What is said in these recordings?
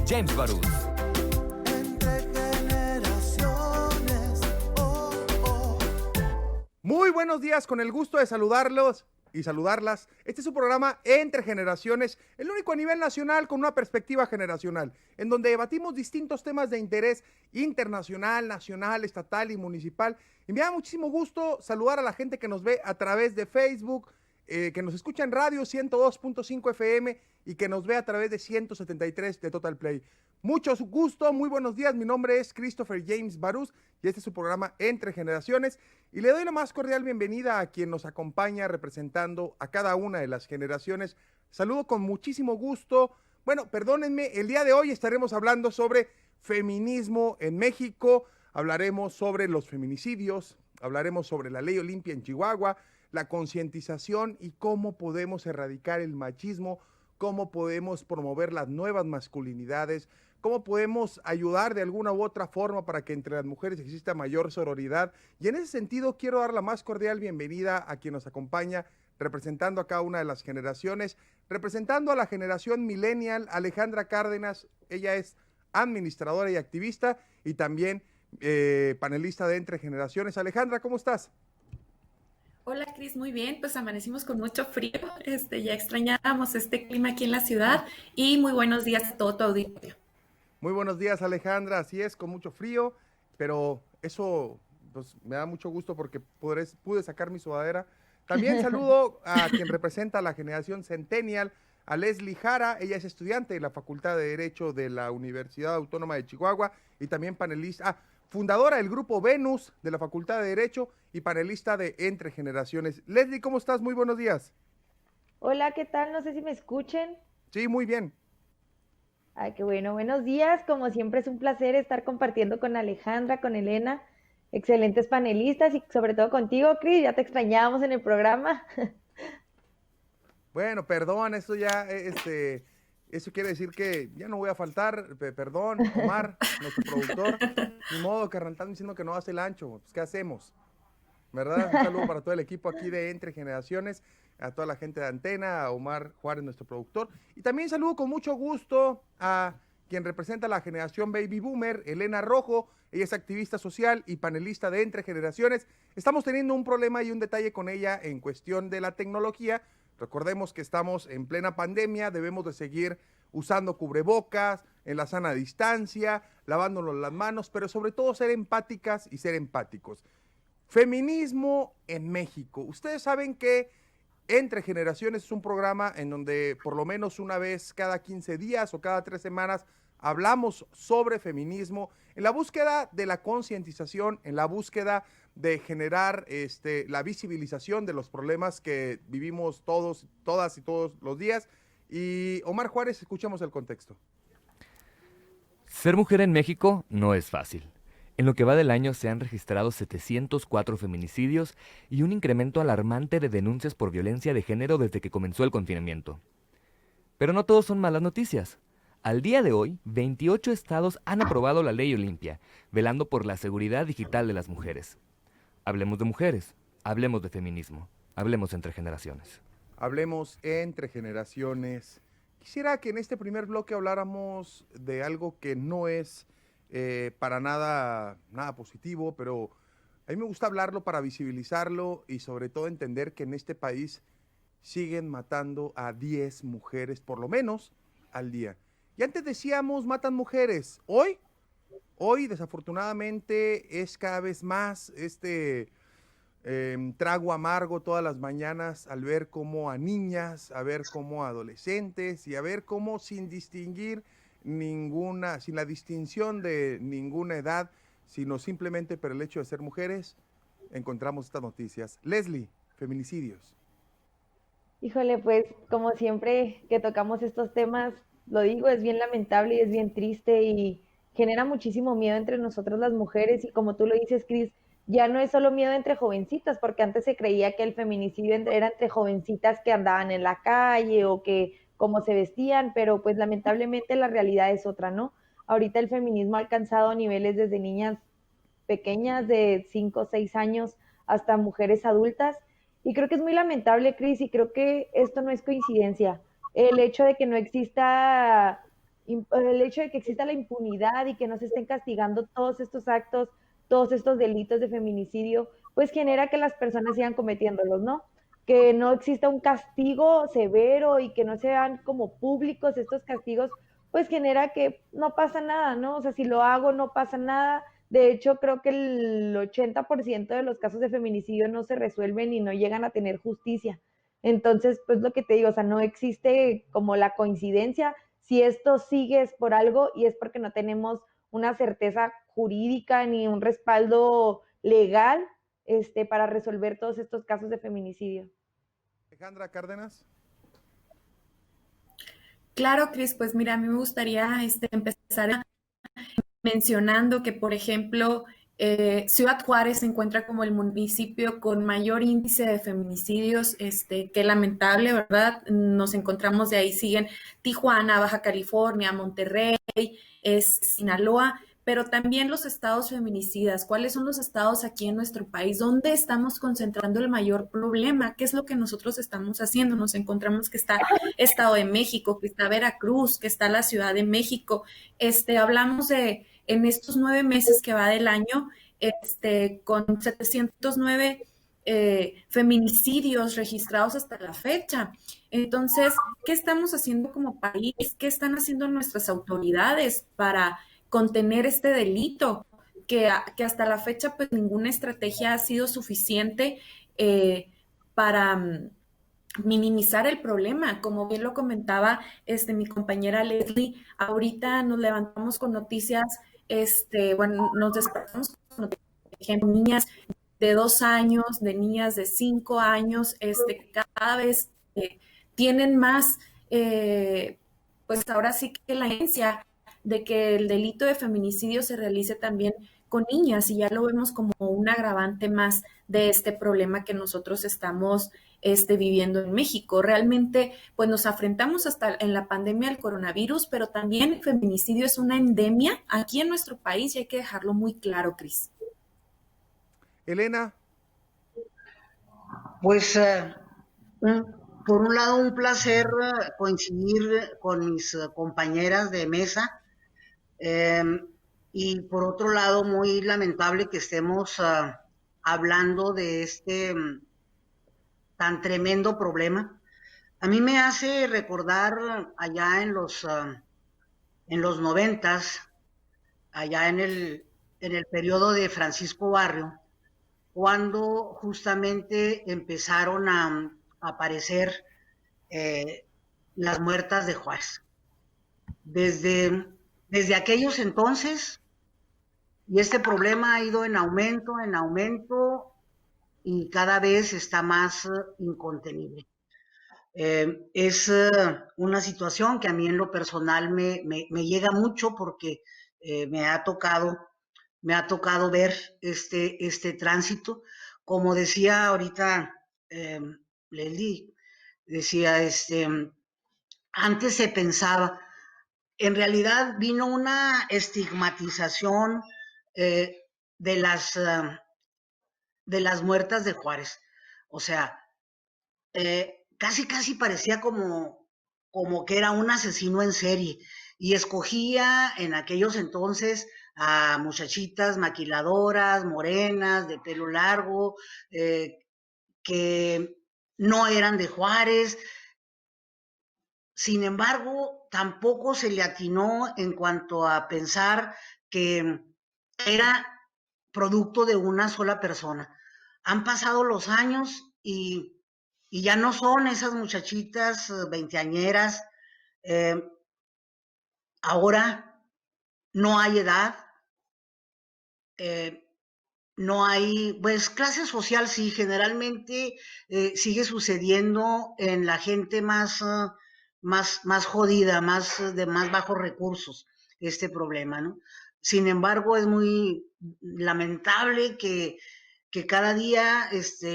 James Baruth. Entre generaciones, oh, oh. Muy buenos días, con el gusto de saludarlos y saludarlas. Este es su programa Entre Generaciones, el único a nivel nacional con una perspectiva generacional, en donde debatimos distintos temas de interés internacional, nacional, estatal y municipal. Y me da muchísimo gusto saludar a la gente que nos ve a través de Facebook, que nos escucha en radio 102.5 FM y que nos ve a través de 173 de Total Play. Mucho gusto, muy buenos días. Mi nombre es Christopher James Baruth y este es su programa Entre Generaciones. Y le doy la más cordial bienvenida a quien nos acompaña representando a cada una de las generaciones. Saludo con muchísimo gusto. Bueno, perdónenme, el día de hoy estaremos hablando sobre feminismo en México. Hablaremos sobre los feminicidios, hablaremos sobre la ley Olimpia en Chihuahua, la concientización y cómo podemos erradicar el machismo, cómo podemos promover las nuevas masculinidades, cómo podemos ayudar de alguna u otra forma para que entre las mujeres exista mayor sororidad. Y en ese sentido quiero dar la más cordial bienvenida a quien nos acompaña representando a cada una de las generaciones, representando a la generación millennial, Alejandra Cárdenas. Ella es administradora y activista y también panelista de Entre Generaciones. Alejandra, ¿cómo estás? Hola Cris, muy bien, pues amanecimos con mucho frío, ya extrañábamos este clima aquí en la ciudad y muy buenos días a todo tu auditorio. Muy buenos días, Alejandra, así es, con mucho frío, pero eso pues, me da mucho gusto porque pude sacar mi sudadera. También saludo a quien representa a la generación Centennial, a Leslie Jara. Ella es estudiante de la Facultad de Derecho de la Universidad Autónoma de Chihuahua y también panelista, fundadora del grupo Venus de la Facultad de Derecho y panelista de Entre Generaciones. Leslie, ¿cómo estás? Muy buenos días. Hola, ¿qué tal? No sé si me escuchen. Sí, muy bien. Ay, qué bueno. Buenos días. Como siempre es un placer estar compartiendo con Alejandra, con Elena, excelentes panelistas y sobre todo contigo, Cris. Ya te extrañábamos en el programa. Bueno, perdón, eso ya, eso quiere decir que ya no voy a faltar. Perdón, Omar, nuestro productor. Ni modo, carnal, están diciendo que no hace el ancho. Pues, ¿qué hacemos? ¿Verdad? Un saludo para todo el equipo aquí de Entre Generaciones, a toda la gente de Antena, a Omar Juárez, nuestro productor. Y también saludo con mucho gusto a quien representa la generación Baby Boomer, Elena Rojo. Ella es activista social y panelista de Entre Generaciones. Estamos teniendo un problema y un detalle con ella en cuestión de la tecnología. Recordemos que estamos en plena pandemia, debemos de seguir usando cubrebocas, en la sana distancia, lavándonos las manos, pero sobre todo ser empáticas y ser empáticos. Feminismo en México. Ustedes saben que Entre Generaciones es un programa en donde por lo menos una vez cada 15 días o cada 3 semanas hablamos sobre feminismo en la búsqueda de la concientización, en la búsqueda de generar la visibilización de los problemas que vivimos todos, todas y todos los días. Y Omar Juárez, escuchemos el contexto. Ser mujer en México no es fácil. En lo que va del año se han registrado 704 feminicidios y un incremento alarmante de denuncias por violencia de género desde que comenzó el confinamiento. Pero no todos son malas noticias. Al día de hoy, 28 estados han aprobado la ley Olimpia, velando por la seguridad digital de las mujeres. Hablemos de mujeres, hablemos de feminismo, hablemos entre generaciones. Hablemos entre generaciones. Quisiera que en este primer bloque habláramos de algo que no es para nada positivo, pero a mí me gusta hablarlo para visibilizarlo y sobre todo entender que en este país siguen matando a 10 mujeres por lo menos al día. Y antes decíamos matan mujeres. Hoy desafortunadamente es cada vez más trago amargo todas las mañanas al ver cómo a niñas, a ver cómo a adolescentes y a ver cómo sin distinguir sin la distinción de ninguna edad, sino simplemente por el hecho de ser mujeres, encontramos estas noticias. Leslie, feminicidios. Híjole, pues como siempre que tocamos estos temas, lo digo, es bien lamentable y es bien triste y genera muchísimo miedo entre nosotras las mujeres y como tú lo dices, Cris, ya no es solo miedo entre jovencitas, porque antes se creía que el feminicidio era entre jovencitas que andaban en la calle o que cómo se vestían, pero pues lamentablemente la realidad es otra, ¿no? Ahorita el feminismo ha alcanzado niveles desde niñas pequeñas de 5 o 6 años hasta mujeres adultas. Y creo que es muy lamentable, Cris, y creo que esto no es coincidencia. El hecho de que no exista el hecho de que exista la impunidad y que no se estén castigando todos estos actos, todos estos delitos de feminicidio, pues genera que las personas sigan cometiéndolos, ¿no? Que no exista un castigo severo y que no sean como públicos estos castigos, pues genera que no pasa nada, ¿no? O sea, si lo hago no pasa nada. De hecho, creo que el 80% de los casos de feminicidio no se resuelven y no llegan a tener justicia. Entonces, pues lo que te digo, o sea, no existe como la coincidencia. Si esto sigue es por algo y es porque no tenemos una certeza jurídica ni un respaldo legal para resolver todos estos casos de feminicidio. Alejandra Cárdenas. Claro, Cris, pues mira, a mí me gustaría empezar mencionando que, por ejemplo, Ciudad Juárez se encuentra como el municipio con mayor índice de feminicidios, qué lamentable, ¿verdad? Nos encontramos de ahí, siguen Tijuana, Baja California, Monterrey, Sinaloa, pero también los estados feminicidas. ¿Cuáles son los estados aquí en nuestro país? ¿Dónde estamos concentrando el mayor problema? ¿Qué es lo que nosotros estamos haciendo? Nos encontramos que está Estado de México, que está Veracruz, que está la Ciudad de México. Hablamos de en estos 9 meses que va del año, con 709 feminicidios registrados hasta la fecha. Entonces, ¿qué estamos haciendo como país? ¿Qué están haciendo nuestras autoridades para contener este delito? Que hasta la fecha, pues ninguna estrategia ha sido suficiente para minimizar el problema. Como bien lo comentaba mi compañera Leslie, ahorita nos levantamos con noticias, bueno, nos despertamos con noticias, por ejemplo, niñas de 2 años, de niñas de 5 años, cada vez tienen más, pues ahora sí que la creencia de que el delito de feminicidio se realice también con niñas y ya lo vemos como un agravante más de este problema que nosotros estamos viviendo en México. Realmente, pues nos enfrentamos hasta en la pandemia del coronavirus, pero también el feminicidio es una endemia aquí en nuestro país y hay que dejarlo muy claro, Cris. Elena. Pues, por un lado, un placer coincidir con mis compañeras de mesa. Y por otro lado, muy lamentable que estemos hablando de este tan tremendo problema. A mí me hace recordar allá en los 90s, allá en el periodo de Francisco Barrio, cuando justamente empezaron a aparecer las muertas de Juárez. Desde aquellos entonces, y este problema ha ido en aumento, y cada vez está más incontenible. Es una situación que a mí en lo personal me llega mucho porque me ha tocado ver este tránsito. Como decía ahorita Leslie, decía, antes se pensaba, en realidad vino una estigmatización de las muertas de Juárez. O sea, casi parecía como que era un asesino en serie y escogía en aquellos entonces a muchachitas maquiladoras, morenas, de pelo largo, que no eran de Juárez. Sin embargo, tampoco se le atinó en cuanto a pensar que era producto de una sola persona. Han pasado los años y ya no son esas muchachitas veinteañeras. Ahora no hay edad, no hay, pues clase social sí, generalmente sigue sucediendo en la gente más jodida, de más bajos recursos, este problema, ¿no? Sin embargo, es muy lamentable que cada día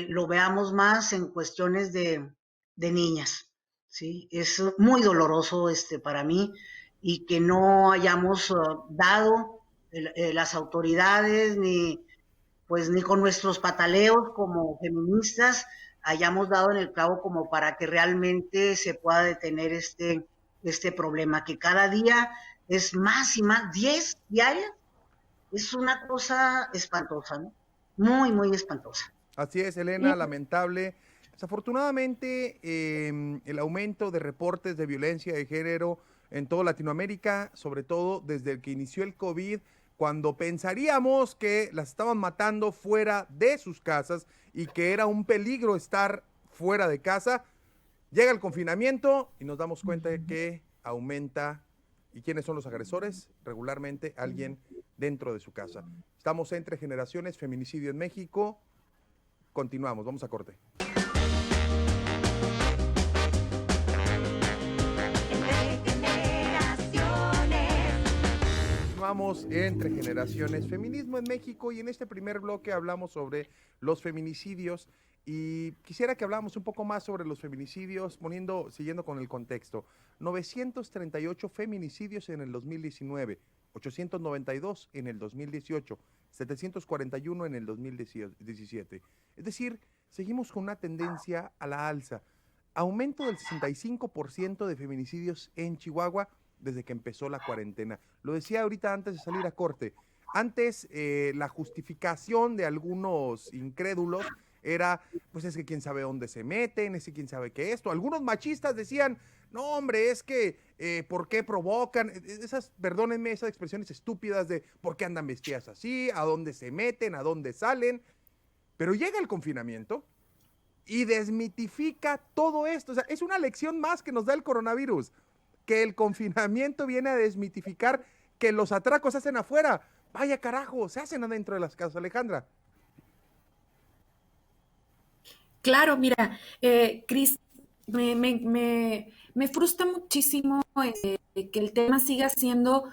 lo veamos más en cuestiones de niñas, ¿sí? Es muy doloroso para mí y que no hayamos dado las autoridades ni con nuestros pataleos como feministas hayamos dado en el clavo como para que realmente se pueda detener este este problema, que cada día es más y más, 10 diarias, es una cosa espantosa, ¿no? Muy, muy espantosa. Así es, Y Elena, lamentable. Desafortunadamente, el aumento de reportes de violencia de género en toda Latinoamérica, sobre todo desde el que inició el COVID, cuando pensaríamos que las estaban matando fuera de sus casas y que era un peligro estar fuera de casa, llega el confinamiento y nos damos cuenta de que aumenta. ¿Y quiénes son los agresores? Regularmente alguien dentro de su casa. Estamos entre generaciones, feminicidio en México. Continuamos, vamos a corte. Continuamos entre generaciones, feminismo en México, y en este primer bloque hablamos sobre los feminicidios y quisiera que habláramos un poco más sobre los feminicidios, siguiendo con el contexto. 938 feminicidios en el 2019, 892 en el 2018, 741 en el 2017. Es decir, seguimos con una tendencia a la alza. Aumento del 65% de feminicidios en Chihuahua desde que empezó la cuarentena. Lo decía ahorita antes de salir a corte. Antes la justificación de algunos incrédulos era, pues es que quién sabe dónde se meten, es que quién sabe qué esto. Algunos machistas decían, no hombre, es que, ¿por qué provocan? Perdónenme, esas expresiones estúpidas de por qué andan vestidas así, a dónde se meten, a dónde salen. Pero llega el confinamiento y desmitifica todo esto. O sea, es una lección más que nos da el coronavirus, que el confinamiento viene a desmitificar que los atracos se hacen afuera. Vaya carajo, se hacen adentro de las casas, Alejandra. Claro, mira, Cris, me frustra muchísimo que el tema siga siendo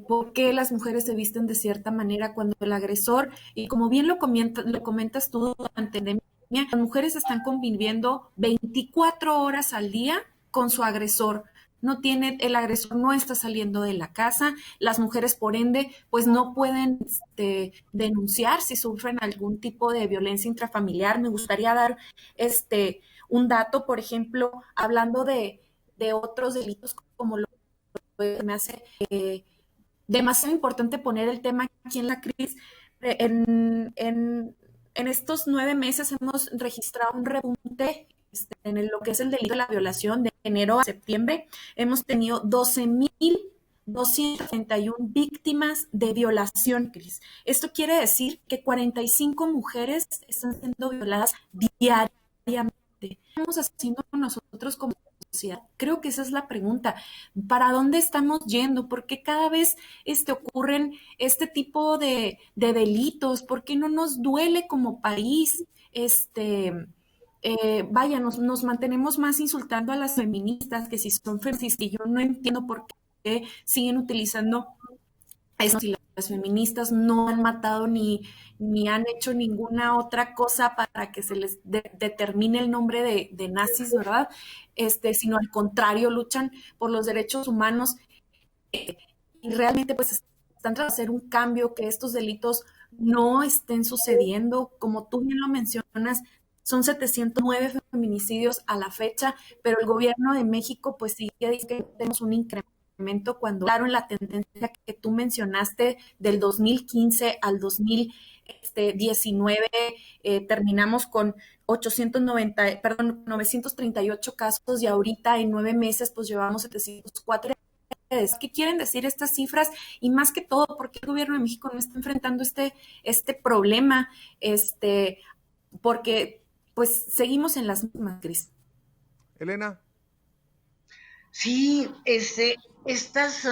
por qué las mujeres se visten de cierta manera cuando el agresor, y como bien lo comentas tú durante la pandemia, las mujeres están conviviendo 24 horas al día con su agresor. El agresor no está saliendo de la casa, las mujeres por ende pues no pueden denunciar si sufren algún tipo de violencia intrafamiliar. Me gustaría dar un dato, por ejemplo, hablando de otros delitos como lo me hace demasiado importante poner el tema aquí en la crisis. En estos 9 meses hemos registrado un repunte lo que es el delito de la violación de enero a septiembre. Hemos tenido 12.231 víctimas de violación, Cris. Esto quiere decir que 45 mujeres están siendo violadas diariamente. ¿Qué estamos haciendo nosotros como sociedad? Creo que esa es la pregunta. ¿Para dónde estamos yendo? ¿Por qué cada vez ocurren este tipo delitos? ¿Por qué no nos duele como país? Vaya, nos mantenemos más insultando a las feministas, que si son feministas, y yo no entiendo por qué siguen utilizando eso. Si las feministas no han matado ni han hecho ninguna otra cosa para que se les determine el nombre de nazis, ¿verdad? Sino al contrario, luchan por los derechos humanos y realmente pues están tratando de hacer un cambio, que estos delitos no estén sucediendo. Como tú bien lo mencionas, son 709 feminicidios a la fecha, pero el gobierno de México pues sí dice que tenemos un incremento, cuando claro, en la tendencia que tú mencionaste del 2015 al 2019 terminamos con 938 casos, y ahorita en 9 meses pues llevamos 704. ¿Qué quieren decir estas cifras? Y más que todo, ¿por qué el gobierno de México no está enfrentando este problema? Porque pues seguimos en las mismas, Cris. Elena. Sí, estas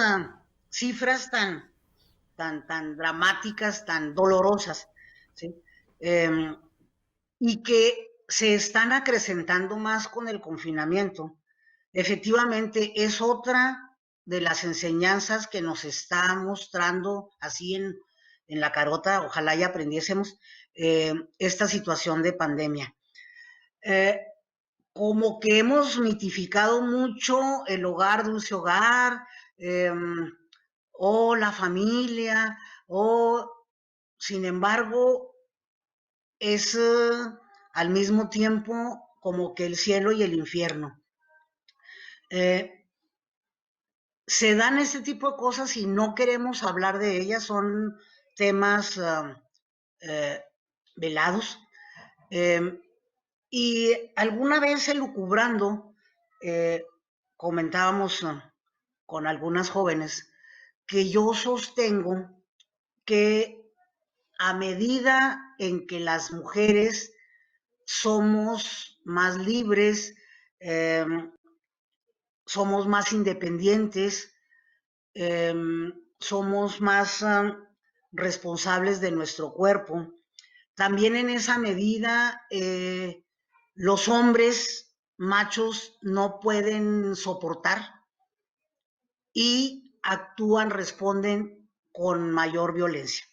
cifras tan dramáticas, tan dolorosas, ¿sí? Y que se están acrecentando más con el confinamiento, efectivamente es otra de las enseñanzas que nos está mostrando así en la carota. Ojalá ya aprendiésemos esta situación de pandemia. Como que hemos mitificado mucho el hogar, dulce hogar, o la familia, o sin embargo es al mismo tiempo como que el cielo y el infierno. se dan este tipo de cosas y no queremos hablar de ellas, son temas eh, velados. Y alguna vez elucubrando, comentábamos con algunas jóvenes que yo sostengo que a medida en que las mujeres somos más libres, eh, somos más independientes, eh, somos más responsables de nuestro cuerpo. También en esa medida, los hombres machos no pueden soportar y actúan, responden con mayor violencia.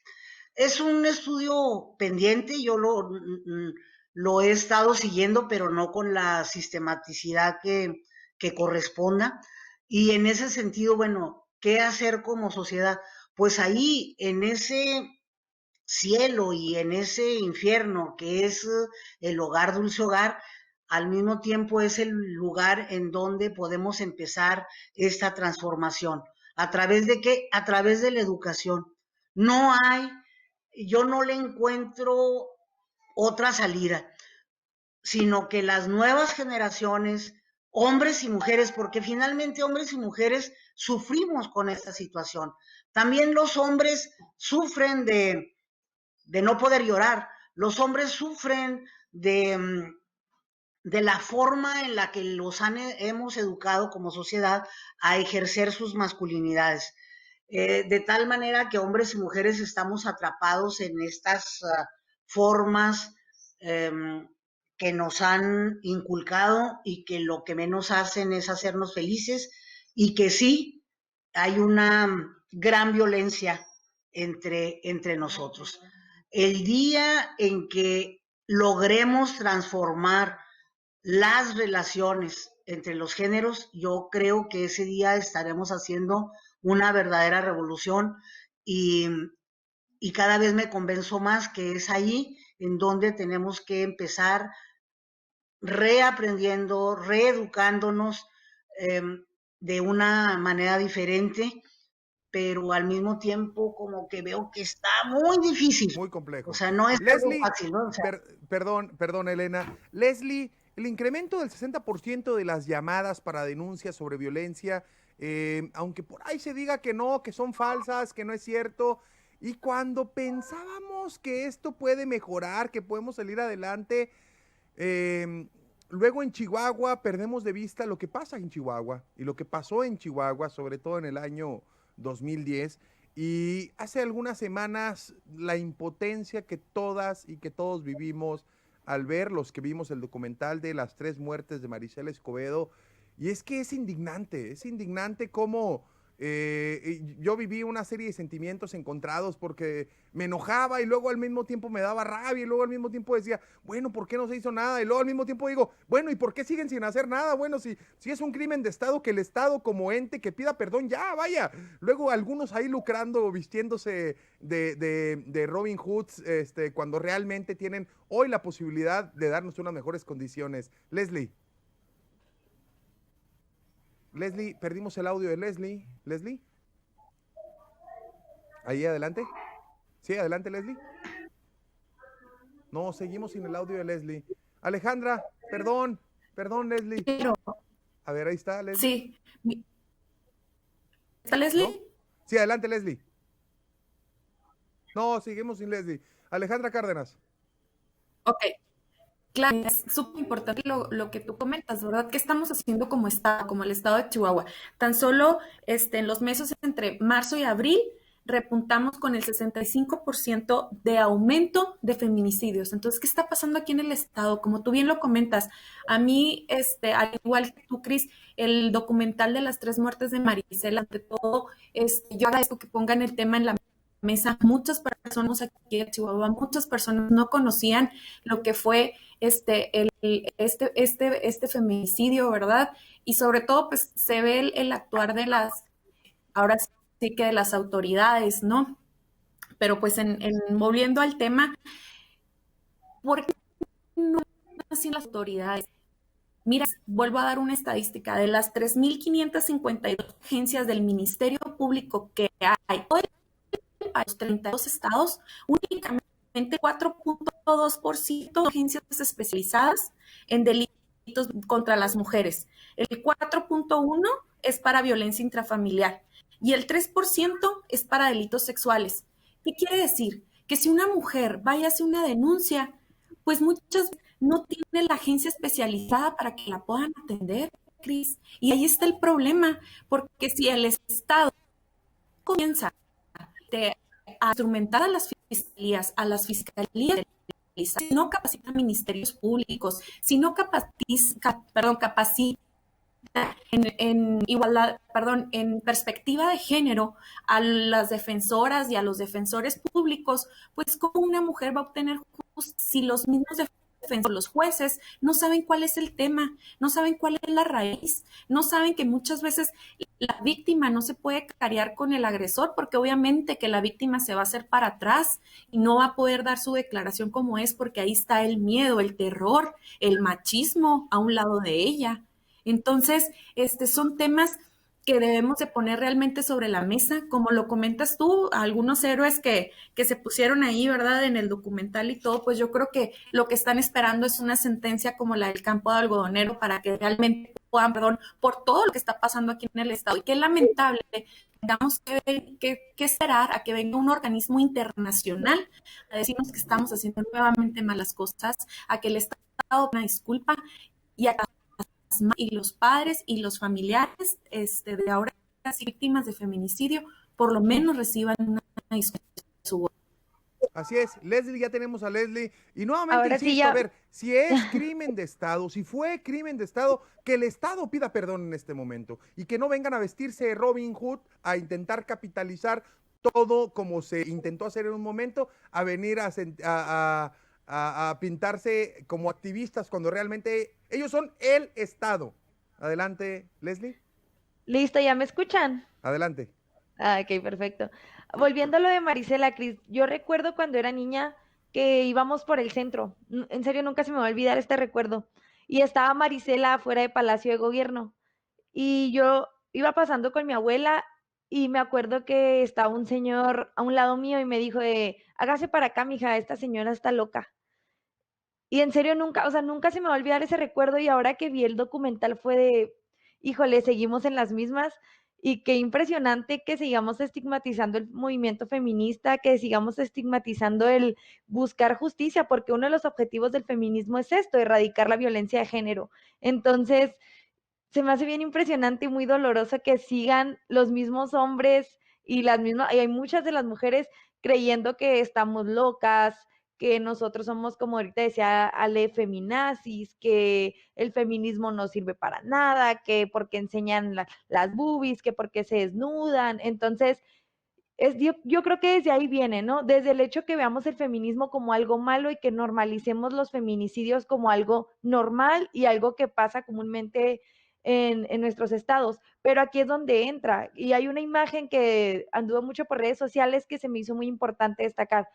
Es un estudio pendiente, yo lo he estado siguiendo, pero no con la sistematicidad que corresponda. Y en ese sentido, bueno, ¿qué hacer como sociedad? Pues ahí, en ese cielo y en ese infierno que es el hogar, dulce hogar, al mismo tiempo es el lugar en donde podemos empezar esta transformación. ¿A través de qué? A través de la educación. No hay, yo no le encuentro otra salida, sino que las nuevas generaciones, hombres y mujeres, porque finalmente hombres y mujeres sufrimos con esta situación. También los hombres sufren de no poder llorar. Los hombres sufren de la forma en la que hemos educado como sociedad a ejercer sus masculinidades. De tal manera que hombres y mujeres estamos atrapados en estas formas que nos han inculcado y que lo que menos hacen es hacernos felices y que sí hay una gran violencia entre nosotros. El día en que logremos transformar las relaciones entre los géneros, yo creo que ese día estaremos haciendo una verdadera revolución y, y cada vez me convenzo más que es ahí en donde tenemos que empezar reaprendiendo, reeducándonos de una manera diferente, pero al mismo tiempo como que veo que está muy difícil. Muy O complejo. sea, no es algo Leslie, fácil, ¿no? O sea, perdón, Elena. Leslie, el incremento del 60% de las llamadas para denuncias sobre violencia, aunque por ahí se diga que no, que son falsas, que no es cierto, y cuando pensábamos que esto puede mejorar, que podemos salir adelante, luego en Chihuahua perdemos de vista lo que pasa en Chihuahua y lo que pasó en Chihuahua, sobre todo en el año 2010. Y hace algunas semanas la impotencia que todas y que todos vivimos al ver los que vimos el documental de las 3 muertes de Maricela Escobedo. Y es que es indignante cómo yo viví una serie de sentimientos encontrados porque me enojaba y luego al mismo tiempo me daba rabia y luego al mismo tiempo decía, bueno, ¿por qué no se hizo nada? Y luego al mismo tiempo digo, bueno, ¿y por qué siguen sin hacer nada? Bueno, si es un crimen de Estado, que el Estado como ente que pida perdón, ya, vaya. Luego algunos ahí lucrando, vistiéndose de Robin Hoods, cuando realmente tienen hoy la posibilidad de darnos unas mejores condiciones. Leslie, perdimos el audio de Leslie. Leslie, ahí adelante. Sí, adelante, Leslie. No, seguimos sin el audio de Leslie. Alejandra, perdón, Leslie. Pero A ver, ahí está, Leslie. sí. ¿Está ¿No? Leslie? Sí, adelante, Leslie. No, seguimos sin Leslie. Alejandra Cárdenas. Ok. Claro, es súper importante lo que tú comentas, ¿verdad? ¿Qué estamos haciendo como estado, como el estado de Chihuahua? Tan solo en los meses entre marzo y abril repuntamos con el 65% de aumento de feminicidios. Entonces, ¿qué está pasando aquí en el estado? Como tú bien lo comentas, a mí, al igual que tú, Cris, el documental de las 3 muertes de Maricela, ante todo, yo agradezco que pongan el tema en la mesa. Muchas personas aquí en Chihuahua, muchas personas no conocían lo que fue este feminicidio, ¿verdad? Y sobre todo, pues se ve el actuar de ahora sí que de las autoridades, ¿no? Pero pues volviendo al tema, ¿por qué no hacen las autoridades? Mira, vuelvo a dar una estadística, de las 3.552 agencias del Ministerio Público que hay hoy a los 32 estados, únicamente 4.2% de agencias especializadas en delitos contra las mujeres. El 4.1% es para violencia intrafamiliar y el 3% es para delitos sexuales. ¿Qué quiere decir? Que si una mujer vaya a hacer una denuncia, pues muchas no tiene la agencia especializada para que la puedan atender, Cris. Y ahí está el problema, porque si el Estado comienza a instrumentar a las fiscalías, si no capacita a ministerios públicos, si no capacita en igualdad, en perspectiva de género a las defensoras y a los defensores públicos, pues cómo una mujer va a obtener justicia si los mismos defensores, los jueces, no saben cuál es el tema, no saben cuál es la raíz, no saben que muchas veces la víctima no se puede carear con el agresor porque obviamente que la víctima se va a hacer para atrás y no va a poder dar su declaración como es porque ahí está el miedo, el terror, el machismo a un lado de ella. Entonces, son temas que debemos de poner realmente sobre la mesa, como lo comentas tú, algunos héroes que se pusieron ahí, ¿verdad?, en el documental y todo, pues yo creo que lo que están esperando es una sentencia como la del campo de algodonero para que realmente puedan, por todo lo que está pasando aquí en el estado. Y qué lamentable, tengamos que esperar a que venga un organismo internacional a decirnos que estamos haciendo nuevamente malas cosas, a que el Estado una disculpa y a y los padres y los familiares de ahora víctimas de feminicidio por lo menos reciban una disculpa de su voz. Así es, Leslie, ya tenemos a Leslie. Y nuevamente Ahora insisto, sí ya. a ver, si es crimen de Estado, si fue crimen de Estado, que el Estado pida perdón en este momento y que no vengan a vestirse de Robin Hood, a intentar capitalizar todo como se intentó hacer en un momento, a venir a pintarse como activistas cuando realmente ellos son el Estado. Adelante, Leslie. Listo, ¿ya me escuchan? Adelante. Ah, ok, perfecto. Volviendo a lo de Marisela, Cris, yo recuerdo cuando era niña que íbamos por el centro. En serio, nunca se me va a olvidar este recuerdo. Y estaba Marisela afuera de Palacio de Gobierno. Y yo iba pasando con mi abuela y me acuerdo que estaba un señor a un lado mío y me dijo hágase para acá, mija, esta señora está loca. Y en serio nunca, o sea, nunca se me va a olvidar ese recuerdo y ahora que vi el documental fue híjole, seguimos en las mismas y qué impresionante que sigamos estigmatizando el movimiento feminista, que sigamos estigmatizando el buscar justicia, porque uno de los objetivos del feminismo es esto, erradicar la violencia de género. Entonces, se me hace bien impresionante y muy doloroso que sigan los mismos hombres y y hay muchas de las mujeres creyendo que estamos locas, que nosotros somos, como ahorita decía Ale, feminazis, que el feminismo no sirve para nada, que porque enseñan las boobies, que porque se desnudan. Entonces, yo creo que desde ahí viene, ¿no? Desde el hecho que veamos el feminismo como algo malo y que normalicemos los feminicidios como algo normal y algo que pasa comúnmente en nuestros estados. Pero aquí es donde entra. Y hay una imagen que anduvo mucho por redes sociales que se me hizo muy importante destacar,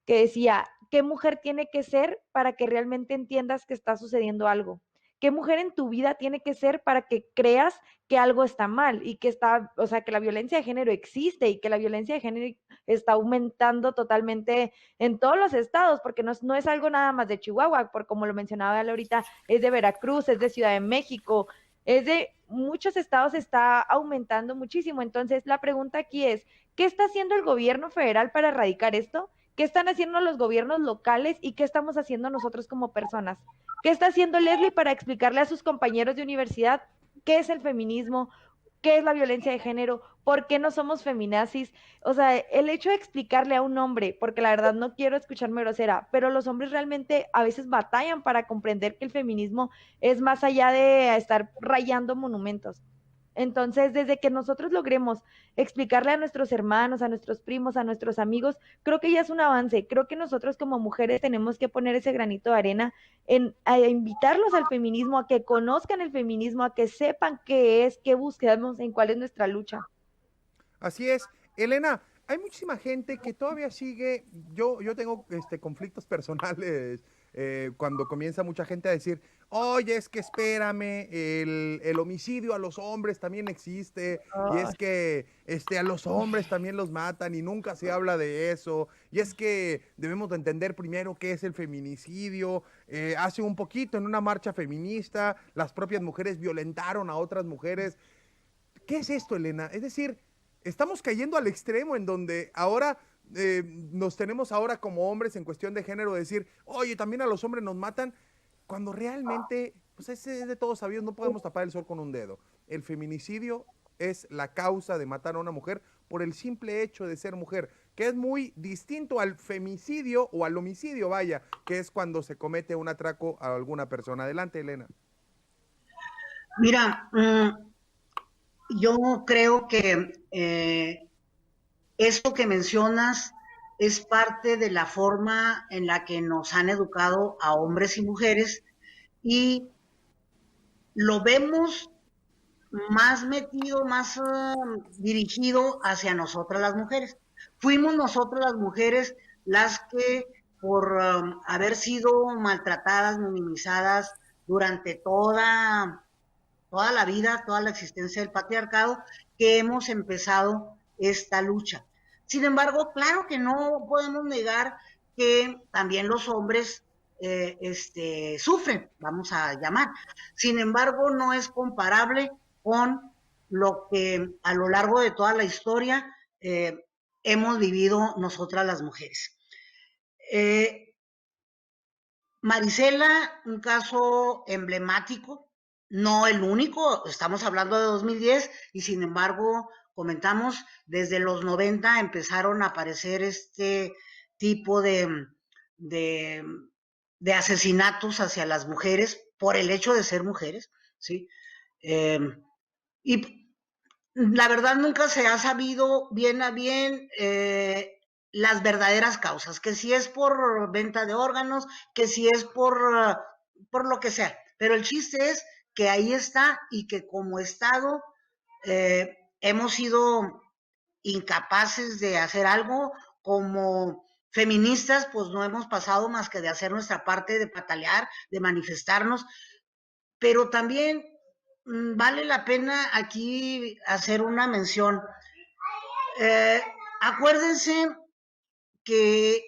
que decía, ¿qué mujer tiene que ser para que realmente entiendas que está sucediendo algo? ¿Qué mujer en tu vida tiene que ser para que creas que algo está mal y que o sea, que la violencia de género existe y que la violencia de género está aumentando totalmente en todos los estados, porque no es algo nada más de Chihuahua, por como lo mencionaba ahorita, es de Veracruz, es de Ciudad de México, es de muchos estados, está aumentando muchísimo. Entonces, la pregunta aquí es, ¿qué está haciendo el gobierno federal para erradicar esto? ¿Qué están haciendo los gobiernos locales y qué estamos haciendo nosotros como personas? ¿Qué está haciendo Leslie para explicarle a sus compañeros de universidad qué es el feminismo, qué es la violencia de género, por qué no somos feminazis? O sea, el hecho de explicarle a un hombre, porque la verdad no quiero escucharme grosera, pero los hombres realmente a veces batallan para comprender que el feminismo es más allá de estar rayando monumentos. Entonces, desde que nosotros logremos explicarle a nuestros hermanos, a nuestros primos, a nuestros amigos, creo que ya es un avance. Creo que nosotros como mujeres tenemos que poner ese granito de arena a invitarlos al feminismo, a que conozcan el feminismo, a que sepan qué es, qué buscamos, en cuál es nuestra lucha. Así es. Elena, hay muchísima gente que todavía sigue, yo tengo conflictos personales cuando comienza mucha gente a decir, oye, es que espérame, el homicidio a los hombres también existe, y es que a los hombres también los matan y nunca se habla de eso, y es que debemos de entender primero qué es el feminicidio. Hace un poquito en una marcha feminista, las propias mujeres violentaron a otras mujeres. ¿Qué es esto, Elena? Es decir, estamos cayendo al extremo en donde ahora nos tenemos ahora como hombres en cuestión de género decir, oye, también a los hombres nos matan, cuando realmente, pues es de todos sabidos, no podemos tapar el sol con un dedo. El feminicidio es la causa de matar a una mujer por el simple hecho de ser mujer, que es muy distinto al femicidio o al homicidio, vaya, que es cuando se comete un atraco a alguna persona. Adelante, Elena. Mira, yo creo que esto que mencionas es parte de la forma en la que nos han educado a hombres y mujeres y lo vemos más metido, más dirigido hacia nosotras las mujeres. Fuimos nosotras las mujeres las que por haber sido maltratadas, minimizadas durante toda la vida, toda la existencia del patriarcado, que hemos empezado esta lucha. Sin embargo, claro que no podemos negar que también los hombres sufren, vamos a llamar. Sin embargo, no es comparable con lo que a lo largo de toda la historia hemos vivido nosotras las mujeres. Marisela, un caso emblemático, no el único, estamos hablando de 2010 y sin embargo, comentamos, desde los 90 empezaron a aparecer este tipo de, de asesinatos hacia las mujeres por el hecho de ser mujeres, ¿sí? Y la verdad nunca se ha sabido bien a bien las verdaderas causas, que si es por venta de órganos, que si es por lo que sea. Pero el chiste es que ahí está y que como Estado hemos sido incapaces de hacer algo. Como feministas, pues no hemos pasado más que de hacer nuestra parte, de patalear, de manifestarnos, pero también vale la pena aquí hacer una mención. Acuérdense que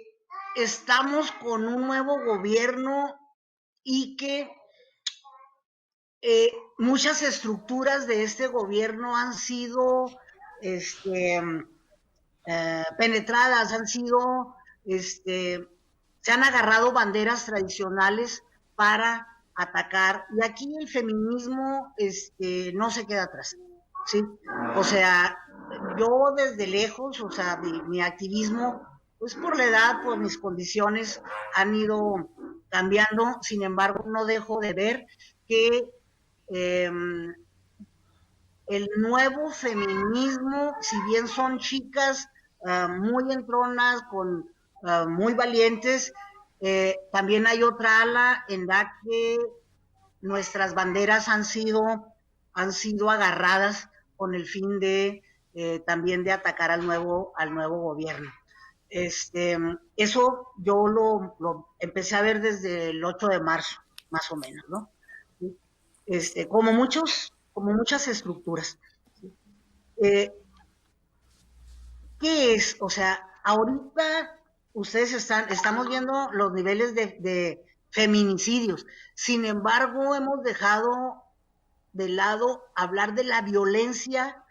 estamos con un nuevo gobierno y que muchas estructuras de este gobierno han sido penetradas, se han agarrado banderas tradicionales para atacar, y aquí el feminismo no se queda atrás, ¿sí? O sea, yo desde lejos, o sea, mi activismo, pues por la edad, por mis condiciones, han ido cambiando, sin embargo, no dejo de ver que el nuevo feminismo, si bien son chicas muy entronas, muy valientes, también hay otra ala en la que nuestras banderas han sido agarradas con el fin de también de atacar al nuevo gobierno. Eso yo lo empecé a ver desde el 8 de marzo, más o menos, ¿no? Como muchas estructuras. ¿Qué es? O sea, ahorita estamos viendo los niveles de feminicidios. Sin embargo, hemos dejado de lado hablar de la violencia,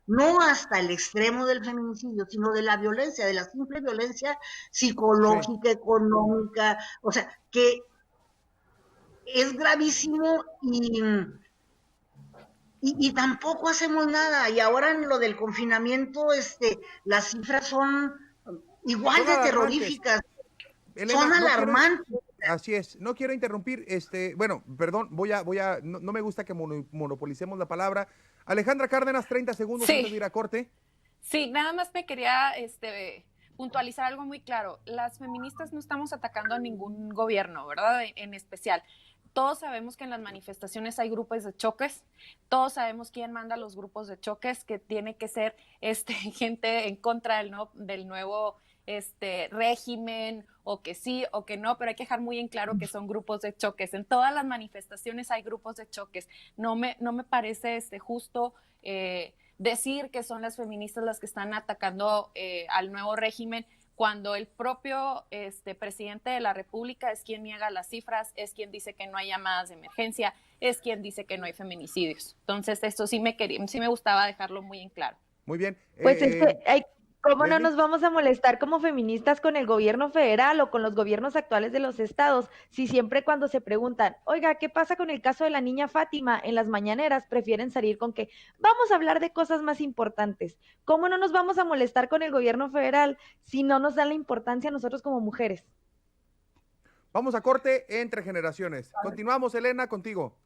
no hasta el extremo del feminicidio, sino de la violencia, de la simple violencia psicológica, sí, económica, o sea, que es gravísimo y tampoco hacemos nada. Y ahora en lo del confinamiento, las cifras son igual de terroríficas. Elena, son alarmantes. Así es, no quiero interrumpir, bueno, perdón, no me gusta que monopolicemos la palabra. Alejandra Cárdenas, 30 segundos antes de ir a corte. Sí, nada más me quería puntualizar algo muy claro. Las feministas no estamos atacando a ningún gobierno, ¿verdad? En especial. Todos sabemos que en las manifestaciones hay grupos de choques, todos sabemos quién manda los grupos de choques, que tiene que ser gente en contra del nuevo régimen, o que sí o que no, pero hay que dejar muy en claro que son grupos de choques. En todas las manifestaciones hay grupos de choques. No me parece justo decir que son las feministas las que están atacando al nuevo régimen, cuando el propio presidente de la República es quien niega las cifras, es quien dice que no hay llamadas de emergencia, es quien dice que no hay feminicidios. Entonces, esto sí me gustaba dejarlo muy en claro. Muy bien. Pues es que ¿cómo no Leslie. nos vamos a molestar como feministas con el gobierno federal o con los gobiernos actuales de los estados? Si siempre cuando se preguntan, oiga, ¿qué pasa con el caso de la niña Fátima? En las mañaneras prefieren salir con que vamos a hablar de cosas más importantes. ¿Cómo no nos vamos a molestar con el gobierno federal si no nos dan la importancia a nosotros como mujeres? Vamos a corte entre generaciones. Continuamos, Elena, contigo.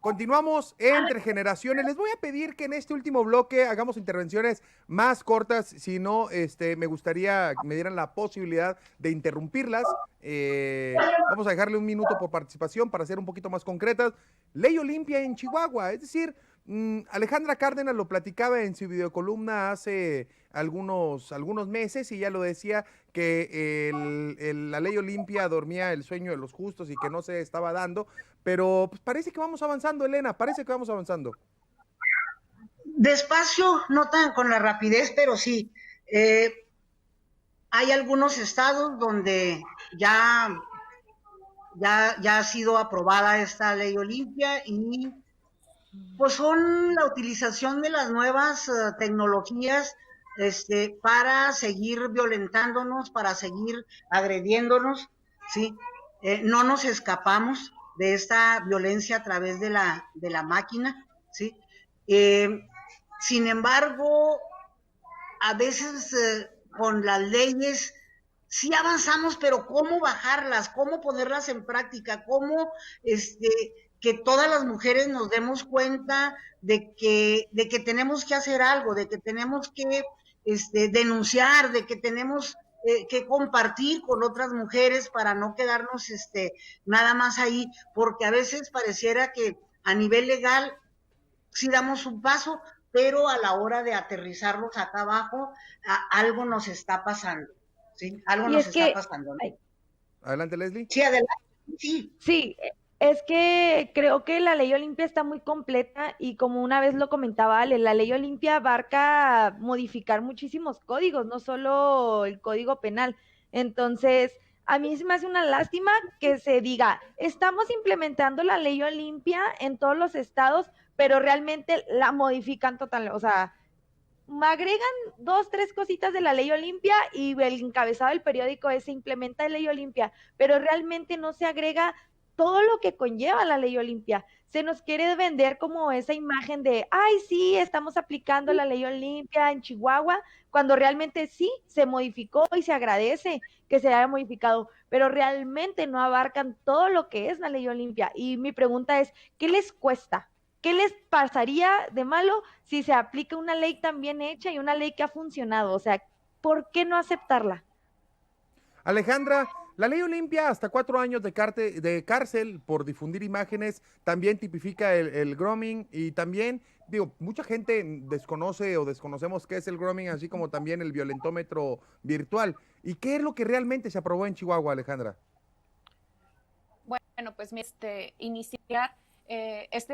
Continuamos entre generaciones. Les voy a pedir que en este último bloque hagamos intervenciones más cortas. Si no, me gustaría que me dieran la posibilidad de interrumpirlas. Vamos a dejarle un minuto por participación para ser un poquito más concretas. Ley Olimpia en Chihuahua, es decir, Alejandra Cárdenas lo platicaba en su videocolumna hace algunos meses, y ya lo decía que la Ley Olimpia dormía el sueño de los justos y que no se estaba dando, pero pues parece que vamos avanzando, Elena, parece que vamos avanzando. Despacio, no tan con la rapidez, pero sí. Hay algunos estados donde ya ha sido aprobada esta Ley Olimpia, y pues son la utilización de las nuevas tecnologías para seguir violentándonos, para seguir agrediéndonos, ¿sí? No nos escapamos de esta violencia a través de la máquina, ¿sí? Sin embargo, a veces con las leyes sí avanzamos, pero ¿cómo bajarlas? ¿Cómo ponerlas en práctica? ¿Cómo que todas las mujeres nos demos cuenta de que tenemos que hacer algo, de que tenemos que denunciar, de que tenemos que compartir con otras mujeres para no quedarnos nada más ahí? Porque a veces pareciera que a nivel legal sí damos un paso, pero a la hora de aterrizarlos acá abajo, algo nos está pasando, ¿sí? Algo Y nos es está que, pasando, ¿no? Adelante, Leslie. Sí, adelante, sí. sí, es que creo que la ley Olimpia está muy completa y como una vez lo comentaba Ale, la ley Olimpia abarca modificar muchísimos códigos, no solo el código penal. Entonces, a mí se me hace una lástima que se diga, estamos implementando la ley Olimpia en todos los estados, pero realmente la modifican total, o sea, me agregan 2, 3 cositas de la ley Olimpia y el encabezado del periódico es se implementa la ley Olimpia, pero realmente no se agrega todo lo que conlleva la ley Olimpia. Se nos quiere vender como esa imagen de, ay, sí, estamos aplicando la ley Olimpia en Chihuahua, cuando realmente sí se modificó y se agradece que se haya modificado, pero realmente no abarcan todo lo que es la ley Olimpia. Y mi pregunta es, ¿qué les cuesta? ¿Qué les pasaría de malo si se aplica una ley tan bien hecha y una ley que ha funcionado? O sea, ¿por qué no aceptarla? Alejandra, la Ley Olimpia hasta 4 años de cárcel por difundir imágenes también tipifica el grooming, y también, digo, mucha gente desconoce o desconocemos qué es el grooming, así como también el violentómetro virtual. ¿Y qué es lo que realmente se aprobó en Chihuahua, Alejandra? Bueno, pues iniciar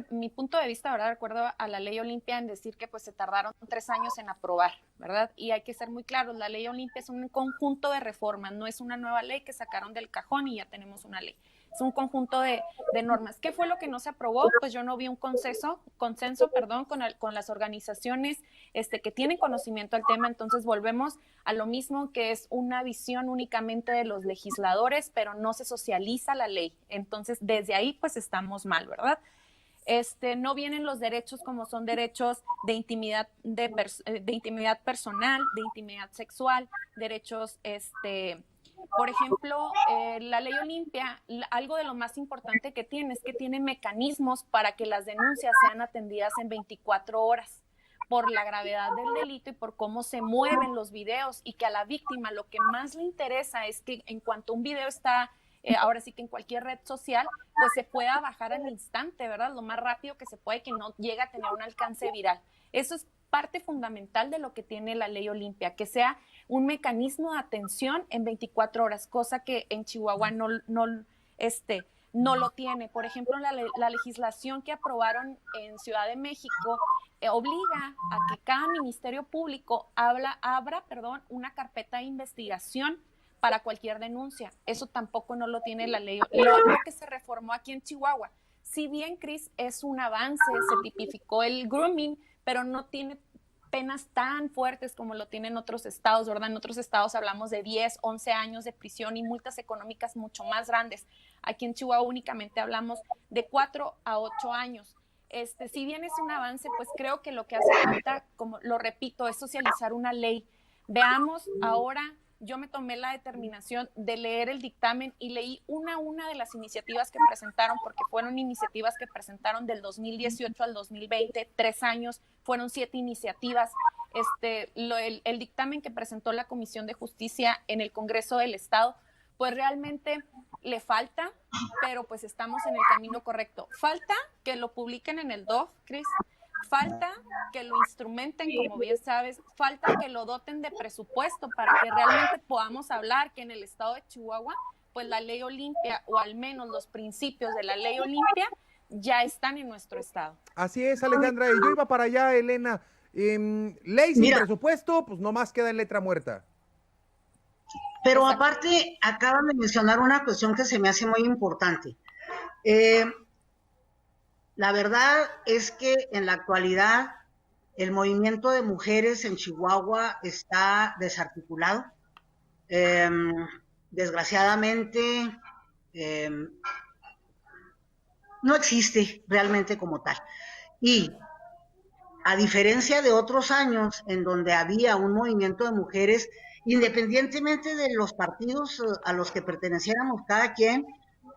mi punto de vista, ¿verdad? Recuerdo a la Ley Olimpia en decir que pues se tardaron 3 años en aprobar, ¿verdad? Y hay que ser muy claros, la Ley Olimpia es un conjunto de reformas, no es una nueva ley que sacaron del cajón y ya tenemos una ley. Es un conjunto de normas. ¿Qué fue lo que no se aprobó? Pues yo no vi un consenso, con las organizaciones que tienen conocimiento del tema. Entonces volvemos a lo mismo, que es una visión únicamente de los legisladores, pero no se socializa la ley. Entonces desde ahí pues estamos mal, ¿verdad? No vienen los derechos como son derechos de intimidad, de intimidad personal, de intimidad sexual, derechos, por ejemplo, la Ley Olimpia, algo de lo más importante que tiene es que tiene mecanismos para que las denuncias sean atendidas en 24 horas. por la gravedad del delito y por cómo se mueven los videos, y que a la víctima lo que más le interesa es que en cuanto un video está, ahora sí que en cualquier red social, pues se pueda bajar al instante, ¿verdad? Lo más rápido que se puede, que no llegue a tener un alcance viral. Eso es parte fundamental de lo que tiene la ley Olimpia, que sea un mecanismo de atención en 24 horas, cosa que en Chihuahua no lo tiene. Por ejemplo, la legislación que aprobaron en Ciudad de México obliga a que cada ministerio público abra una carpeta de investigación para cualquier denuncia. Eso tampoco no lo tiene la ley. Lo que se reformó aquí en Chihuahua, si bien, Cris, es un avance, se tipificó el grooming, pero no tiene penas tan fuertes como lo tienen otros estados, ¿verdad? En otros estados hablamos de 10, 11 años de prisión y multas económicas mucho más grandes. Aquí en Chihuahua únicamente hablamos de 4 a 8 años. Si bien es un avance, pues creo que lo que hace falta, como lo repito, es socializar una ley. Veamos ahora, yo me tomé la determinación de leer el dictamen y leí una de las iniciativas que presentaron, porque fueron iniciativas que presentaron del 2018 al 2020, 3 años, fueron 7 iniciativas. El dictamen que presentó la Comisión de Justicia en el Congreso del Estado, pues realmente le falta, pero pues estamos en el camino correcto. Falta que lo publiquen en el DOF, Cris. Falta que lo instrumenten, como bien sabes, falta que lo doten de presupuesto para que realmente podamos hablar que en el estado de Chihuahua, pues la ley Olimpia, o al menos los principios de la ley Olimpia, ya están en nuestro estado. Así es, Alejandra, y yo iba para allá, Elena. Ley sin presupuesto, pues nomás queda en letra muerta. Pero aparte, acaban de mencionar una cuestión que se me hace muy importante. La verdad es que en la actualidad el movimiento de mujeres en Chihuahua está desarticulado. Desgraciadamente, no existe realmente como tal. Y a diferencia de otros años en donde había un movimiento de mujeres, independientemente de los partidos a los que perteneciéramos cada quien,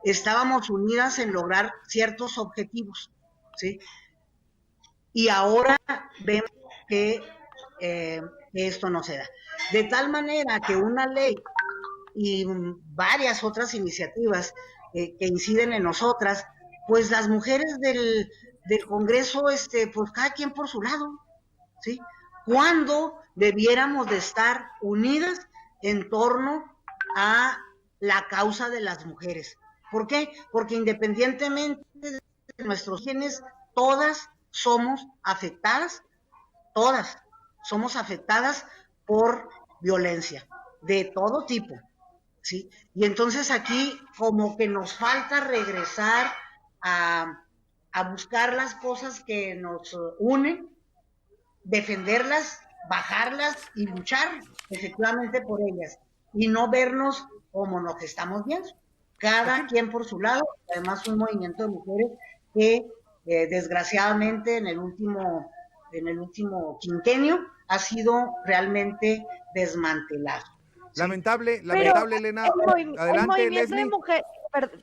estábamos unidas en lograr ciertos objetivos, ¿sí? Y ahora vemos que esto no se da. De tal manera que una ley y varias otras iniciativas que inciden en nosotras, pues las mujeres del Congreso, pues cada quien por su lado, ¿sí? Cuando debiéramos de estar unidas en torno a la causa de las mujeres. ¿Por qué? Porque independientemente de nuestros genes, todas somos afectadas por violencia de todo tipo, ¿sí? Y entonces aquí como que nos falta regresar a buscar las cosas que nos unen, defenderlas, bajarlas y luchar efectivamente por ellas, y no vernos como nos estamos viendo, cada quien por su lado. Además un movimiento de mujeres que desgraciadamente en el último quinquenio ha sido realmente desmantelado. Lamentable, Elena. Adelante, el movimiento Leslie. de mujeres,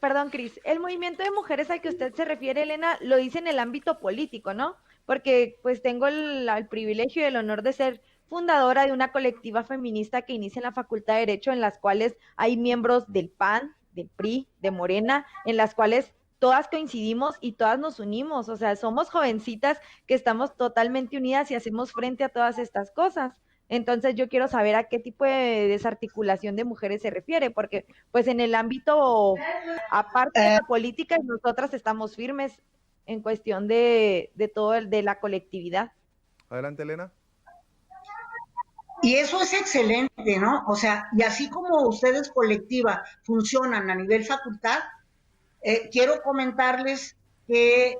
perdón, Cris, el movimiento de mujeres al que usted se refiere, Elena, lo dice en el ámbito político, ¿no? Porque pues tengo el privilegio y el honor de ser fundadora de una colectiva feminista que inicia en la Facultad de Derecho, en las cuales hay miembros del PAN, del PRI, de Morena, en las cuales todas coincidimos y todas nos unimos. O sea, somos jovencitas que estamos totalmente unidas y hacemos frente a todas estas cosas. Entonces yo quiero saber a qué tipo de desarticulación de mujeres se refiere, porque pues en el ámbito, aparte de la política, nosotras estamos firmes en cuestión de todo de la colectividad. Adelante, Elena. Y eso es excelente, ¿no? O sea, y así como ustedes colectiva funcionan a nivel facultad, quiero comentarles que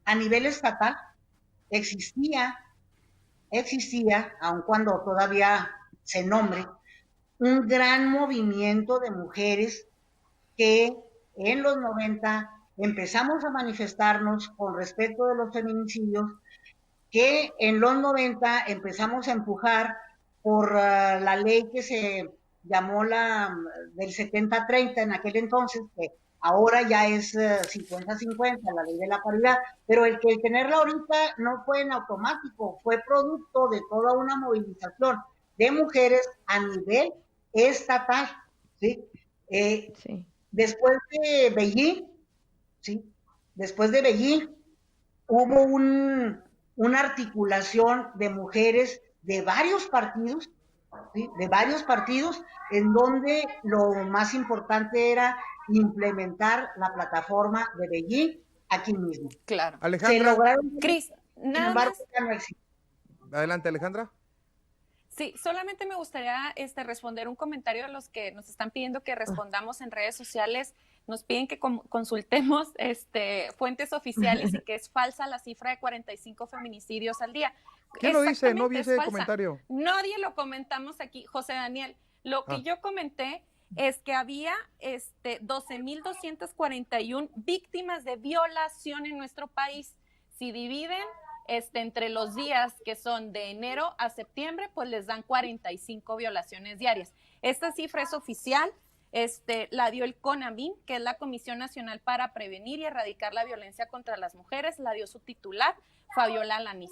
a nivel estatal existía, aun cuando todavía se nombre, un gran movimiento de mujeres que en los 90 empezamos a manifestarnos con respecto de los feminicidios, que en los 90 empezamos a empujar por la ley que se llamó la del 70-30 en aquel entonces, que ahora ya es 50-50, la ley de la paridad, pero el tenerla ahorita no fue en automático, fue producto de toda una movilización de mujeres a nivel estatal, ¿sí? Sí. Después de Beijing, ¿sí? Después de Beijing hubo una articulación de mujeres de varios partidos, ¿sí? De varios partidos, en donde lo más importante era implementar la plataforma de Beijing aquí mismo. Claro. Se Alejandra, lograron, Cris, sin nada embargo, más. ya no existe. adelante Alejandra. Sí, solamente me gustaría responder un comentario de los que nos están pidiendo que respondamos en redes sociales. Nos piden que consultemos fuentes oficiales y que es falsa la cifra de 45 feminicidios al día. ¿Quién lo dice? No vi Exactamente, ese es falsa. comentario. Nadie lo comentamos aquí, José Daniel. Lo que yo comenté es que había 12,241 víctimas de violación en nuestro país. Si dividen entre los días que son de enero a septiembre, pues les dan 45 violaciones diarias. Esta cifra es oficial, la dio el CONAVIM, que es la Comisión Nacional para Prevenir y Erradicar la Violencia contra las Mujeres, la dio su titular, Fabiola Alanís.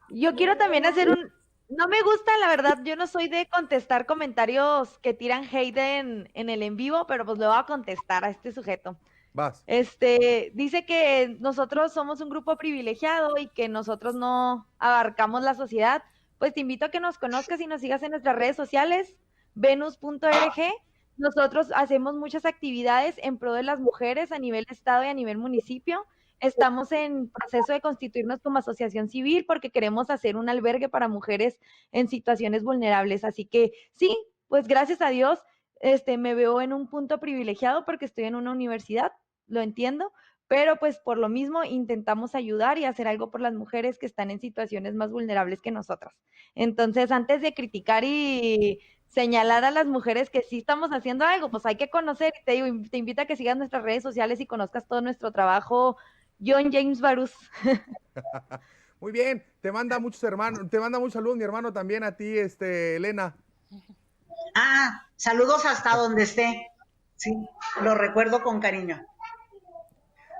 Yo quiero también hacer no me gusta, la verdad, yo no soy de contestar comentarios que tiran hate en el en vivo, pero pues le voy a contestar a este sujeto. Vas. Dice que nosotros somos un grupo privilegiado y que nosotros no abarcamos la sociedad. Pues te invito a que nos conozcas y nos sigas en nuestras redes sociales, venus.org. Nosotros hacemos muchas actividades en pro de las mujeres a nivel estado y a nivel municipio. Estamos en proceso de constituirnos como asociación civil porque queremos hacer un albergue para mujeres en situaciones vulnerables. Así que sí, pues gracias a Dios, me veo en un punto privilegiado porque estoy en una universidad, lo entiendo, pero pues por lo mismo intentamos ayudar y hacer algo por las mujeres que están en situaciones más vulnerables que nosotras. Entonces, antes de criticar y señalar a las mujeres que sí estamos haciendo algo, pues hay que conocer, te digo, te invito a que sigas nuestras redes sociales y conozcas todo nuestro trabajo. John James Barús. Muy bien, te manda muchos saludos mi hermano también a ti, Elena. Saludos hasta donde esté. Sí, lo recuerdo con cariño.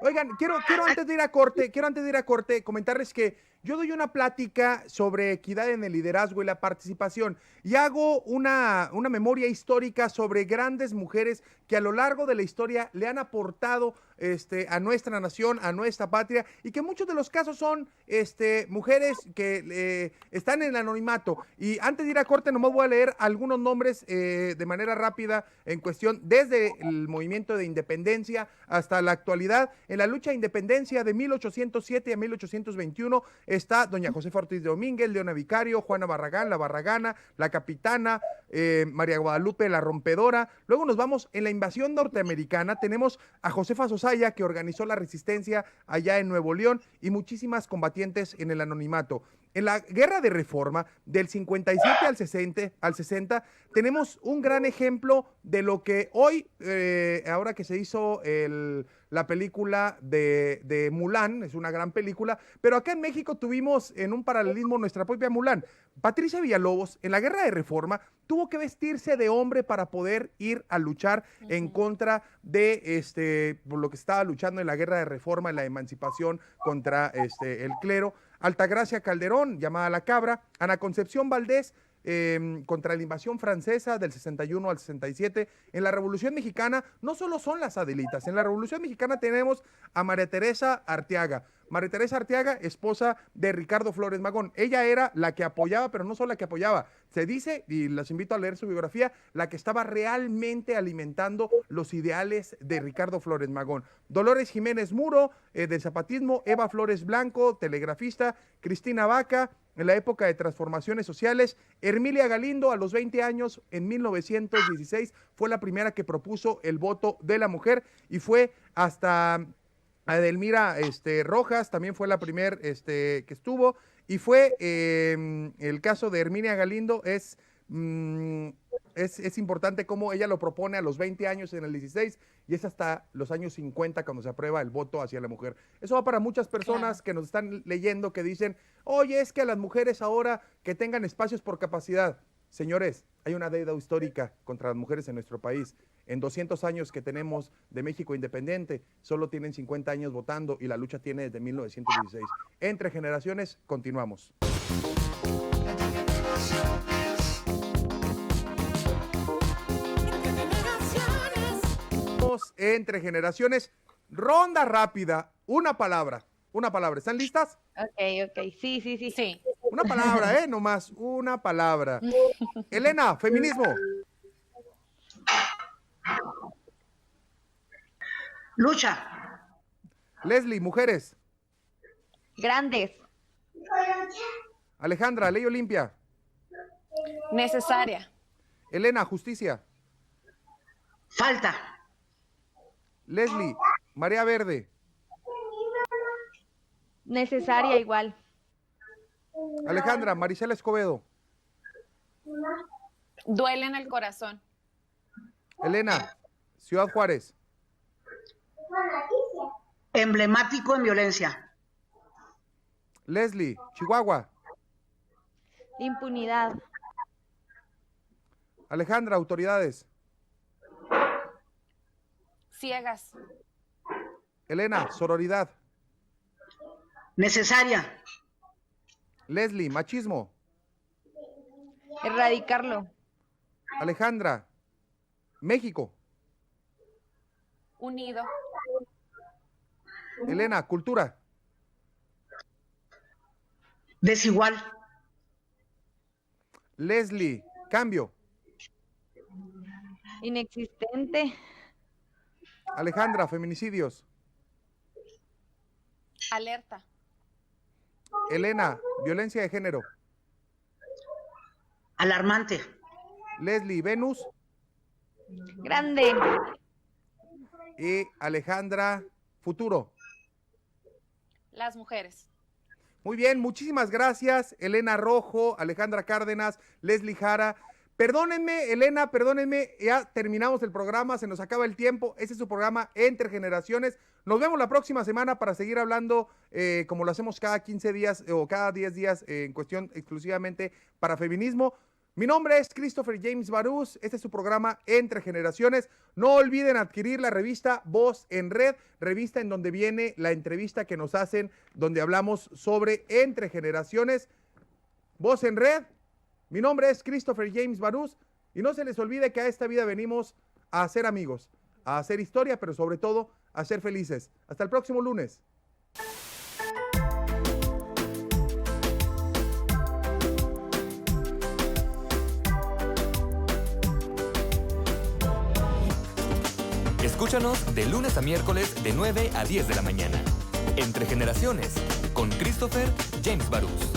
Oigan, quiero antes de ir a corte, comentarles que yo doy una plática sobre equidad en el liderazgo y la participación y hago una memoria histórica sobre grandes mujeres que a lo largo de la historia le han aportado a nuestra nación, a nuestra patria, y que en muchos de los casos son mujeres que están en el anonimato. Y antes de ir a corte, nomás voy a leer algunos nombres de manera rápida en cuestión, desde el movimiento de independencia hasta la actualidad. En la lucha de independencia de 1807 a 1821 está doña Josefa Ortiz de Domínguez, Leona Vicario, Juana Barragán, la Barragana, la Capitana, María Guadalupe, la Rompedora. Luego nos vamos en la invasión norteamericana, tenemos a Josefa Sosaya, que organizó la resistencia allá en Nuevo León, y muchísimas combatientes en el anonimato. En la Guerra de Reforma, del 57 al 60, tenemos un gran ejemplo de lo que hoy, ahora que se hizo la película de Mulan, es una gran película, pero acá en México tuvimos en un paralelismo nuestra propia Mulan. Patricia Villalobos, en la Guerra de Reforma, tuvo que vestirse de hombre para poder ir a luchar en contra de por lo que estaba luchando en la Guerra de Reforma, en la emancipación contra el clero. Altagracia Calderón, llamada La Cabra, Ana Concepción Valdés, contra la invasión francesa del 61 al 67. En la Revolución Mexicana no solo son las Adelitas, en la Revolución Mexicana tenemos a María Teresa Arteaga. María Teresa Arteaga, esposa de Ricardo Flores Magón. Ella era la que apoyaba, pero no solo la que apoyaba. Se dice, y les invito a leer su biografía, la que estaba realmente alimentando los ideales de Ricardo Flores Magón. Dolores Jiménez Muro, del zapatismo. Eva Flores Blanco, telegrafista. Cristina Vaca, en la época de transformaciones sociales. Hermilia Galindo, a los 20 años, en 1916, fue la primera que propuso el voto de la mujer, y fue hasta Edelmira Rojas, también fue la primera que estuvo, y fue el caso de Herminia Galindo. Es importante cómo ella lo propone a los 20 años en el 16, y es hasta los años 50 cuando se aprueba el voto hacia la mujer. Eso va para muchas personas que nos están leyendo, que dicen, oye, es que a las mujeres ahora que tengan espacios por capacidad. Señores, hay una deuda histórica contra las mujeres en nuestro país. En 200 años que tenemos de México independiente, solo tienen 50 años votando y la lucha tiene desde 1916. Entre generaciones, continuamos. Entre generaciones, ronda rápida, una palabra. ¿Están listas? Ok, sí. Sí. Una palabra, nomás, una palabra. Elena, feminismo. Lucha. Leslie, mujeres. Grandes. Alejandra, ley Olimpia. Necesaria. Elena, justicia. Falta. Leslie, marea verde. Necesaria igual. Alejandra, Marisela Escobedo. Duele en el corazón. Elena, Ciudad Juárez. Emblemático en violencia. Leslie, Chihuahua. Impunidad. Alejandra, autoridades. Ciegas. Elena, sororidad. Necesaria. Leslie, machismo. Erradicarlo. Alejandra, México. Unido. Elena, cultura. Desigual. Leslie, cambio. Inexistente. Alejandra, feminicidios. Alerta. Elena, violencia de género. Alarmante. Leslie, Venus. Grande. Y Alejandra, futuro. Las mujeres. Muy bien, muchísimas gracias, Elena Rojo, Alejandra Cárdenas, Leslie Jara. Perdónenme, Elena, perdónenme, ya terminamos el programa, se nos acaba el tiempo. Este es su programa Entre Generaciones. Nos vemos la próxima semana para seguir hablando, como lo hacemos cada 15 días o cada 10 días, en cuestión exclusivamente para feminismo. Mi nombre es Christopher James Barús, este es su programa Entre Generaciones. No olviden adquirir la revista Voz en Red, revista en donde viene la entrevista que nos hacen, donde hablamos sobre Entre Generaciones. Voz en Red, mi nombre es Christopher James Barús y no se les olvide que a esta vida venimos a hacer amigos, a hacer historia, pero sobre todo a ser felices. Hasta el próximo lunes. Escúchanos de lunes a miércoles de 9 a 10 de la mañana. Entre Generaciones, con Christopher James Barús.